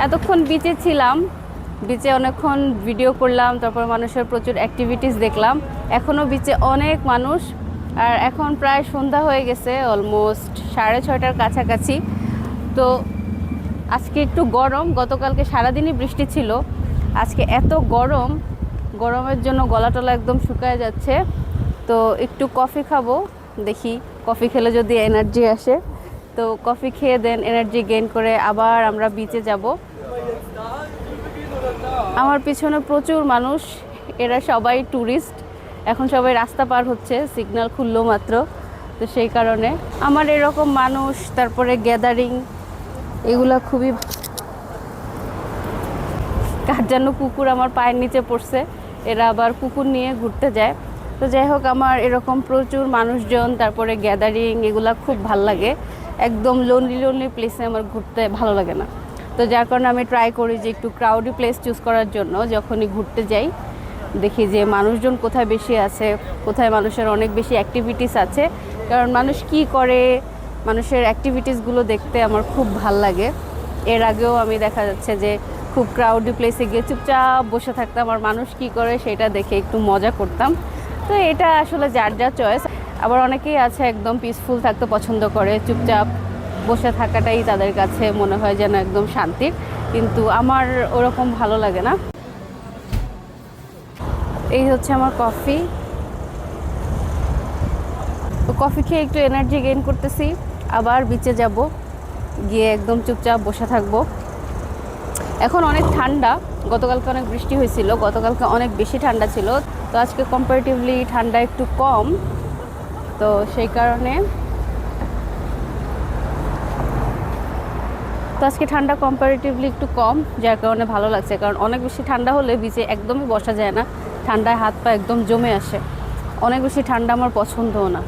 এতক্ষণ বিচে ছিলাম, বিচে অনেকক্ষণ ভিডিও করলাম, তারপর মানুষের প্রচুর অ্যাক্টিভিটিস দেখলাম। এখনও বিচে অনেক মানুষ, আর এখন প্রায় সন্ধ্যা হয়ে গেছে, অলমোস্ট 6:30টার কাছাকাছি। তো আজকে একটু গরম, গতকালকে সারাদিনই বৃষ্টি ছিল, আজকে এত গরম, গরমের জন্য গলা টলা একদম শুকায় যাচ্ছে। তো একটু কফি খাবো, দেখি কফি খেলে যদি এনার্জি আসে। তো কফি খেয়ে দেন এনার্জি গেইন করে আবার আমরা বিচে যাব। আমার পিছনে প্রচুর মানুষ, এরা সবাই ট্যুরিস্ট। এখন সবাই রাস্তা পার হচ্ছে, সিগন্যাল খুললো মাত্র। তো সেই কারণে আমার এরকম মানুষ, তারপরে গ্যাদারিং, এগুলা খুবই। কার যেন কুকুর আমার পায়ের নিচে পড়ছে, এরা আবার কুকুর নিয়ে ঘুরতে যায়। তো যাই হোক, আমার এরকম প্রচুর মানুষজন, তারপরে গ্যাদারিং, এগুলা খুব ভাল লাগে। একদম লোনলি লোনলি প্লেসে আমার ঘুরতে ভালো লাগে না। তো যার কারণে আমি ট্রাই করি যে একটু ক্রাউডি প্লেস চুজ করার জন্য। যখনই ঘুরতে যাই দেখি যে মানুষজন কোথায় বেশি আছে, কোথায় মানুষের অনেক বেশি অ্যাক্টিভিটিস আছে। কারণ মানুষ কি করে, মানুষের অ্যাক্টিভিটিসগুলো দেখতে আমার খুব ভাল লাগে। এর আগেও আমি দেখা যাচ্ছে যে খুব ক্রাউডি প্লেসে গিয়ে চুপচাপ বসে থাকতাম, আর মানুষ কি করে সেটা দেখে একটু মজা করতাম। তো এটা আসলে যার যার চয়েস। আবার অনেকেই আছে একদম পিসফুল থাকতে পছন্দ করে, চুপচাপ বসে থাকাটাই তাদের কাছে মনে হয় যেন একদম শান্তির। কিন্তু আমার ওরকম ভালো লাগে না। এই হচ্ছে আমার কফি। তো কফি খেয়ে একটু এনার্জি গেইন করতেছি, আবার বিচে যাব, গিয়ে একদম চুপচাপ বসে থাকবো। এখন অনেক ঠান্ডা, গতকালকে অনেক বৃষ্টি হয়েছিল, গতকালকে অনেক বেশি ঠান্ডা ছিল। তো আজকে কম্পারেটিভলি ঠান্ডা একটু কম, তো সেই কারণে আজকে ঠান্ডা কম্পারেটিভলি একটু কম, যার কারণে ভালো লাগছে। কারণ অনেক বেশি ঠান্ডা হলে বিচে একদমই বসা যায় না, ঠান্ডায় হাত পা একদম জমে আসে। অনেক বেশি ঠান্ডা আমার পছন্দও না।